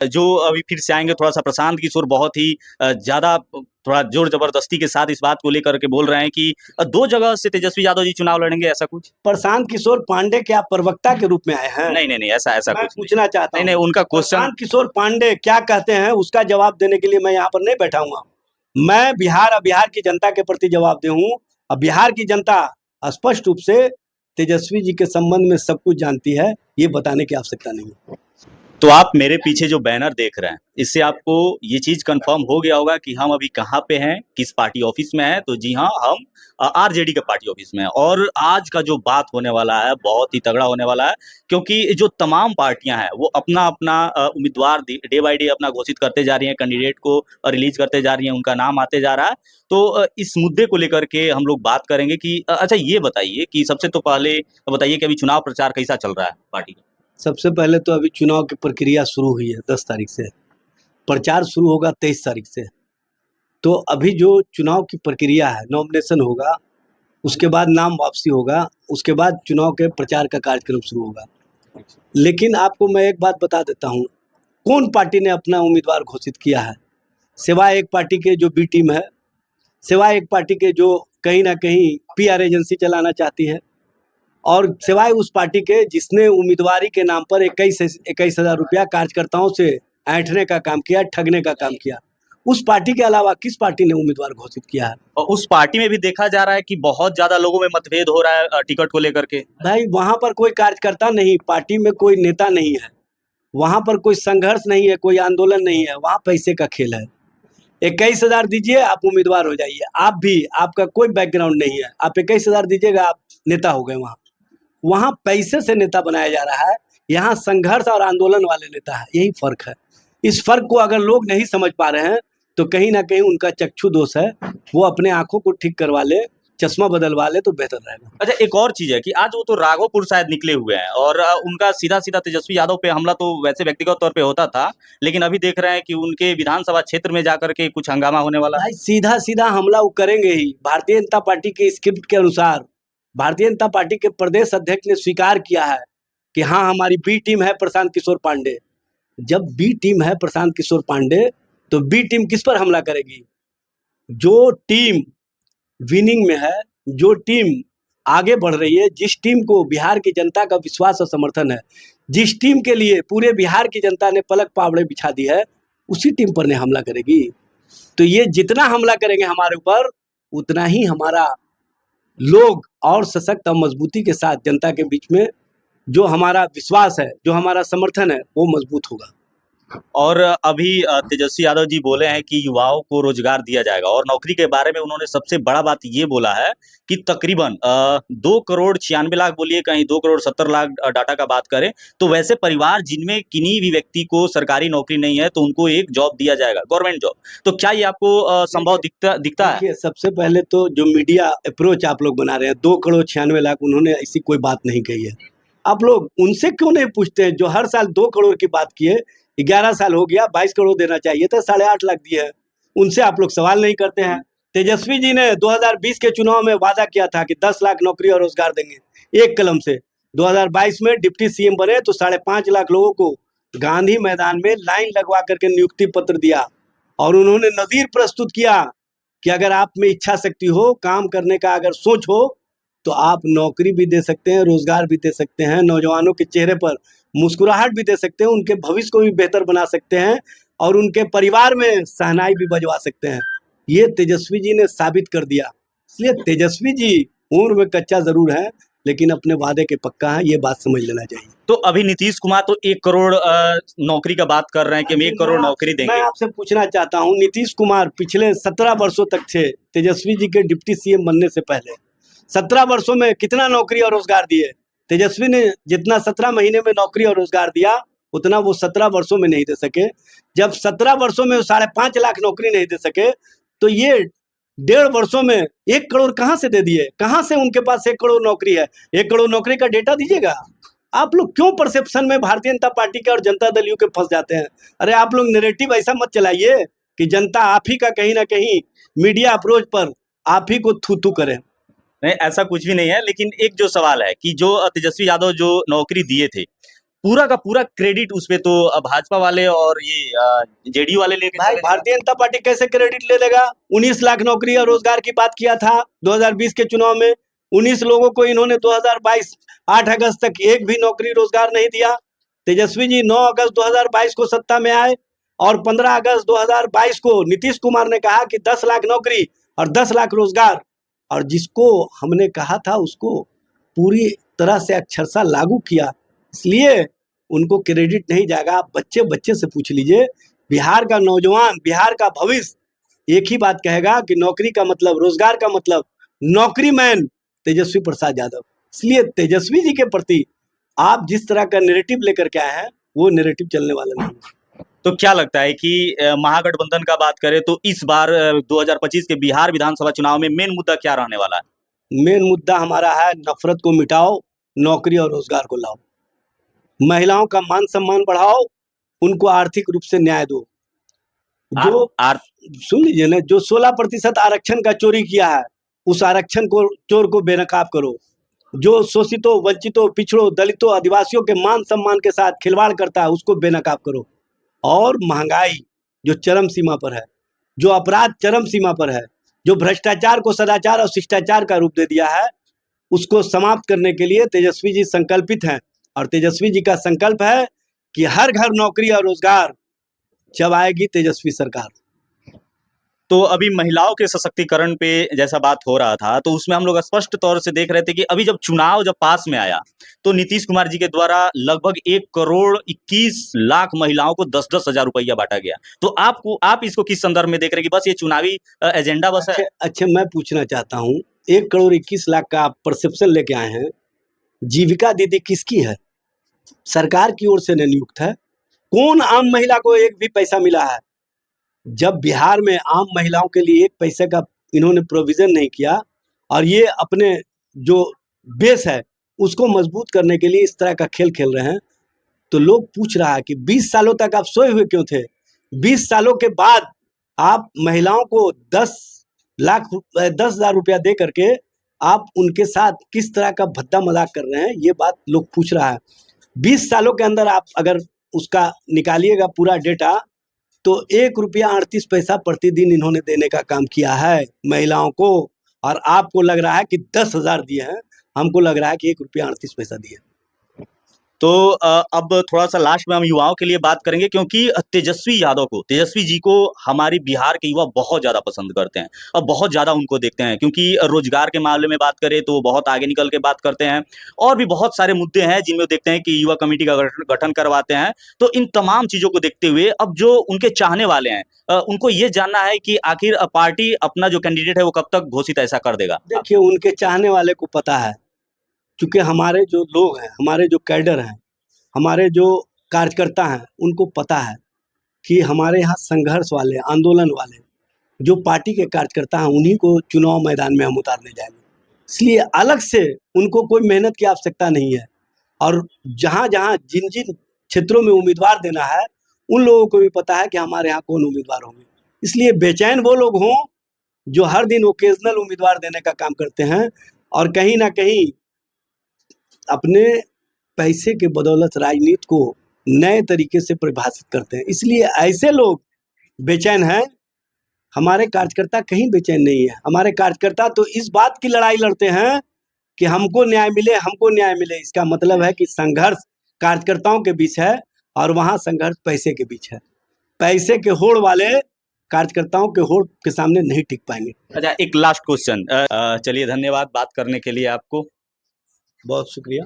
जो अभी फिर से आएंगे थोड़ा सा प्रशांत किशोर बहुत ही ज्यादा थोड़ा जोर जबरदस्ती के साथ इस बात को लेकर के बोल रहे हैं कि दो जगह से तेजस्वी यादव जी चुनाव लड़ेंगे, ऐसा कुछ। प्रशांत किशोर पांडे क्या प्रवक्ता के रूप में आए हैं? नहीं नहीं नहीं, ऐसा ऐसा मैं कुछ नहीं। पूछना चाहता नहीं हूँ, नहीं, उनका क्वेश्चन। प्रशांत किशोर पांडे क्या कहते हैं उसका जवाब देने के लिए मैं यहाँ पर नहीं बैठा हूँ। मैं बिहार की जनता के प्रति जवाब दे हूँ। अब बिहार की जनता स्पष्ट रूप से तेजस्वी जी के संबंध में सब कुछ जानती है, ये बताने की आवश्यकता नहीं है। तो आप मेरे पीछे जो बैनर देख रहे हैं, इससे आपको ये चीज कंफर्म हो गया होगा कि हम अभी कहाँ पे हैं, किस पार्टी ऑफिस में हैं। तो जी हाँ, हम आरजेडी के पार्टी ऑफिस में हैं। और आज का जो बात होने वाला है बहुत ही तगड़ा होने वाला है, क्योंकि जो तमाम पार्टियां हैं वो अपना अपना उम्मीदवार डे बाय डे अपना घोषित करते जा रही हैं, कैंडिडेट को रिलीज करते जा रही हैं, उनका नाम आते जा रहा है। तो इस मुद्दे को लेकर के हम लोग बात करेंगे कि अच्छा ये बताइए कि सबसे तो पहले बताइए कि अभी चुनाव प्रचार कैसा चल रहा है पार्टी का। सबसे पहले तो अभी चुनाव की प्रक्रिया शुरू हुई है 10 तारीख से, प्रचार शुरू होगा 23 तारीख से। तो अभी जो चुनाव की प्रक्रिया है, नॉमिनेशन होगा, उसके बाद नाम वापसी होगा, उसके बाद चुनाव के प्रचार का कार्यक्रम शुरू होगा। लेकिन आपको मैं एक बात बता देता हूँ, कौन पार्टी ने अपना उम्मीदवार घोषित किया है? सिवाय एक पार्टी के जो बी टीम है, सिवाय एक पार्टी के जो कहीं ना कहीं पीआर एजेंसी चलाना चाहती है, और सिवाय उस पार्टी के जिसने उम्मीदवारी के नाम पर 21,000 रुपया कार्यकर्ताओं से ऐंठने का काम किया, ठगने का काम किया, उस पार्टी के अलावा किस पार्टी ने उम्मीदवार घोषित किया है? और उस पार्टी में भी देखा जा रहा है कि बहुत ज्यादा लोगों में मतभेद हो रहा है टिकट को लेकर के। भाई वहां पर कोई कार्यकर्ता नहीं, पार्टी में कोई नेता नहीं है, वहां पर कोई संघर्ष नहीं है, कोई आंदोलन नहीं है, वहां पैसे का खेल है। 21,000 दीजिए, आप उम्मीदवार हो जाइए। आप भी, आपका कोई बैकग्राउंड नहीं है, आप 21,000 दीजिएगा, आप नेता हो गए। वहां वहां पैसे से नेता बनाया जा रहा है, यहाँ संघर्ष और आंदोलन वाले नेता है, यही फर्क है। इस फर्क को अगर लोग नहीं समझ पा रहे हैं तो कहीं ना कहीं उनका चक्षु दोष है, वो अपने आंखों को ठीक करवा ले, चश्मा बदलवा ले तो बेहतर रहेगा। अच्छा, एक और चीज है कि आज वो तो राघोपुर शायद निकले हुए हैं और उनका सीधा सीधा तेजस्वी यादव पे हमला तो वैसे व्यक्तिगत तौर पे होता था, लेकिन अभी देख रहे हैं कि उनके विधानसभा क्षेत्र में जाकर के कुछ हंगामा होने वाला है। भाई सीधा सीधा हमला वो करेंगे ही। भारतीय जनता पार्टी के स्क्रिप्ट के अनुसार भारतीय जनता पार्टी के प्रदेश अध्यक्ष ने स्वीकार किया है कि हाँ, हमारी बी टीम है प्रशांत किशोर पांडे। जब बी टीम है प्रशांत किशोर पांडे तो बी टीम किस पर हमला करेगी? जो टीम विनिंग में है, जो टीम आगे बढ़ रही है, जिस टीम को बिहार की जनता का विश्वास और समर्थन है, जिस टीम के लिए पूरे बिहार की जनता ने पलक पावड़े बिछा दी है, उसी टीम पर ने हमला करेगी। तो ये जितना हमला करेंगे हमारे ऊपर, उतना ही हमारा लोग और सशक्त और मजबूती के साथ जनता के बीच में जो हमारा विश्वास है, जो हमारा समर्थन है, वो मजबूत होगा। और अभी तेजस्वी यादव जी बोले हैं कि युवाओं को रोजगार दिया जाएगा, और नौकरी के बारे में उन्होंने सबसे बड़ा बात ये बोला है कि तकरीबन 2,96,00,000 बोलिए, कहीं 2,70,00,000 डाटा का बात करें तो वैसे परिवार जिनमें किन्हीं भी व्यक्ति को सरकारी नौकरी नहीं है तो उनको एक जॉब दिया जाएगा, गवर्नमेंट जॉब। तो क्या ये आपको संभव दिखता है? सबसे पहले तो जो मीडिया अप्रोच आप लोग बना रहे हैं, 2,96,00,000, उन्होंने ऐसी कोई बात नहीं कही है। आप लोग उनसे क्यों नहीं पूछते हैं जो हर साल 2 करोड़ की बात किए? 11 साल हो गया, 22 करोड़ देना चाहिए था, 8.5 लाख दिए हैं। उनसे आप लोग सवाल नहीं करते हैं। तेजस्वी जी ने 2020 के चुनाव में वादा किया था कि 10 लाख नौकरी और रोजगार देंगे एक कलम से। 2022 में डिप्टी सीएम बने तो 5.5 लाख लोगों को गांधी मैदान में लाइन लगवा करके नियुक्ति पत्र दिया, और उन्होंने नजीर प्रस्तुत किया कि अगर आप में इच्छा शक्ति हो, काम करने का अगर सोच हो, तो आप नौकरी भी दे सकते हैं, रोजगार भी दे सकते हैं, नौजवानों के चेहरे पर मुस्कुराहट भी दे सकते हैं, उनके भविष्य को भी बेहतर बना सकते हैं, और उनके परिवार में शहनाई भी बजवा सकते हैं। ये तेजस्वी जी ने साबित कर दिया। इसलिए तेजस्वी जी उम्र में कच्चा जरूर है, लेकिन अपने वादे के पक्का है, ये बात समझ लेना चाहिए। तो अभी नीतीश कुमार तो 1 करोड़ नौकरी का बात कर रहे हैं कि हम 1 करोड़ नौकरी देंगे। मैं आपसे पूछना चाहता हूँ, नीतीश कुमार पिछले 17 वर्षों तक थे तेजस्वी जी के डिप्टी सीएम बनने से पहले, 17 वर्षों में कितना नौकरी और रोजगार दिए? तेजस्वी ने जितना 17 महीने में नौकरी और रोजगार दिया, उतना वो 17 वर्षों में नहीं दे सके। जब 17 वर्षों में 5.5 लाख नौकरी नहीं दे सके, तो ये 1.5 वर्षों में 1 करोड़ कहाँ से दे दिए? कहाँ से उनके पास 1 करोड़ नौकरी है? 1 करोड़ नौकरी का डेटा दीजिएगा। आप लोग क्यों परसेप्शन में भारतीय जनता पार्टी के और जनता दल यू के फंस जाते हैं? अरे आप लोग नैरेटिव ऐसा मत चलाइए कि जनता आप ही का कहीं ना कहीं मीडिया अप्रोच पर आप ही को थू थू करे। नहीं, ऐसा कुछ भी नहीं है, लेकिन एक जो सवाल है कि जो तेजस्वी यादव जो नौकरी दिए थे, पूरा का पूरा क्रेडिट उस पे तो भाजपा वाले और ये जेडीयू वाले लेके भाई चले भारतीय जनता पार्टी कैसे क्रेडिट ले लेगा? 19 लाख नौकरी और रोजगार की बात किया था 2020 के चुनाव में। 19 लोगों को इन्होंने 2022 8 अगस्त तक एक भी नौकरी रोजगार नहीं दिया। तेजस्वी जी 9 अगस्त 2022 को सत्ता में आए और 15 अगस्त 2022 को नीतीश कुमार ने कहा कि 10 लाख नौकरी और 10 लाख रोजगार, और जिसको हमने कहा था उसको पूरी तरह से अक्षरशः लागू किया। इसलिए उनको क्रेडिट नहीं जाएगा। आप बच्चे बच्चे से पूछ लीजिए, बिहार का नौजवान, बिहार का भविष्य एक ही बात कहेगा कि नौकरी का मतलब, रोजगार का मतलब नौकरी मैन तेजस्वी प्रसाद यादव। इसलिए तेजस्वी जी के प्रति आप जिस तरह का नैरेटिव लेकर के आए हैं वो नैरेटिव चलने वाला नहीं। तो क्या लगता है कि महागठबंधन का बात करें तो इस बार 2025 के बिहार विधानसभा चुनाव में मेन मुद्दा क्या रहने वाला है? मेन मुद्दा हमारा है नफरत को मिटाओ, नौकरी और रोजगार को लाओ, महिलाओं का मान सम्मान बढ़ाओ, उनको आर्थिक रूप से न्याय दो। जो सुन लीजिए ना, जो 16% आरक्षण का चोरी किया है उस आरक्षण को, चोर को बेनकाब करो। जो शोषितों, वंचितों, पिछड़ों, दलितों, आदिवासियों के मान सम्मान के साथ खिलवाड़ करता है उसको बेनकाब करो। और महंगाई जो चरम सीमा पर है, जो अपराध चरम सीमा पर है, जो भ्रष्टाचार को सदाचार और शिष्टाचार का रूप दे दिया है, उसको समाप्त करने के लिए तेजस्वी जी संकल्पित हैं। और तेजस्वी जी का संकल्प है कि हर घर नौकरी और रोजगार जब आएगी तेजस्वी सरकार। तो अभी महिलाओं के सशक्तिकरण पे जैसा बात हो रहा था तो उसमें हम लोग स्पष्ट तौर से देख रहे थे कि अभी जब चुनाव पास में आया तो नीतीश कुमार जी के द्वारा लगभग 1,21,00,000 महिलाओं को 10-10 हजार रुपया बांटा गया। तो आप इसको किस संदर्भ में देख रहे हैं कि बस ये चुनावी एजेंडा बस है? अच्छा, मैं पूछना चाहता हूँ, 1,21,00,000 का आप परसेप्शन लेके आए हैं, जीविका दीदी किसकी है? सरकार की ओर से नियुक्त है। कौन आम महिला को एक भी पैसा मिला है? जब बिहार में आम महिलाओं के लिए एक पैसे का इन्होंने प्रोविजन नहीं किया और ये अपने जो बेस है उसको मजबूत करने के लिए इस तरह का खेल खेल रहे हैं, तो लोग पूछ रहा है कि 20 सालों तक आप सोए हुए क्यों थे? 20 सालों के बाद आप महिलाओं को 10,00,000 रुपया दे करके आप उनके साथ किस तरह का भद्दा मजाक कर रहे हैं, ये बात लोग पूछ रहा है। 20 सालों के अंदर आप अगर उसका निकालिएगा पूरा डेटा तो 1 रुपया 38 पैसा प्रतिदिन इन्होंने देने का काम किया है महिलाओं को, और आपको लग रहा है कि 10,000 दिए हैं, हमको लग रहा है कि 1 रुपया 38 पैसा दिए। तो अब थोड़ा सा लास्ट में हम युवाओं के लिए बात करेंगे क्योंकि तेजस्वी जी को हमारी बिहार के युवा बहुत ज़्यादा पसंद करते हैं और बहुत ज़्यादा उनको देखते हैं, क्योंकि रोजगार के मामले में बात करें तो वो बहुत आगे निकल के बात करते हैं और भी बहुत सारे मुद्दे हैं जिनमें देखते हैं कि युवा कमेटी का गठन करवाते हैं। तो इन तमाम चीज़ों को देखते हुए अब जो उनके चाहने वाले हैं उनको ये जानना है कि आखिर पार्टी अपना जो कैंडिडेट है वो कब तक घोषित ऐसा कर देगा? देखिए, उनके चाहने वाले को पता है, क्योंकि हमारे जो लोग हैं, हमारे जो कैडर हैं, हमारे जो कार्यकर्ता हैं, उनको पता है कि हमारे यहाँ संघर्ष वाले, आंदोलन वाले जो पार्टी के कार्यकर्ता हैं उन्हीं को चुनाव मैदान में हम उतारने जाएंगे। इसलिए अलग से उनको कोई मेहनत की आवश्यकता नहीं है। और जहाँ जहाँ जिन जिन क्षेत्रों में उम्मीदवार देना है उन लोगों को भी पता है कि हमारे यहाँ कौन उम्मीदवार होंगे। इसलिए बेचैन वो लोग हों जो हर दिन ओकेजनल उम्मीदवार देने का काम करते हैं और कहीं ना कहीं अपने पैसे के बदौलत राजनीति को नए तरीके से परिभाषित करते हैं। इसलिए ऐसे लोग बेचैन हैं। हमारे कार्यकर्ता कहीं बेचैन नहीं है। हमारे कार्यकर्ता तो इस बात की लड़ाई लड़ते हैं कि हमको न्याय मिले, हमको न्याय मिले। इसका मतलब है कि संघर्ष कार्यकर्ताओं के बीच है और वहाँ संघर्ष पैसे के बीच है। पैसे के होड़ वाले कार्यकर्ताओं के होड़ के सामने नहीं टिक पाएंगे। अच्छा, एक लास्ट क्वेश्चन। चलिए, धन्यवाद बात करने के लिए आपको। बहुत शुक्रिया।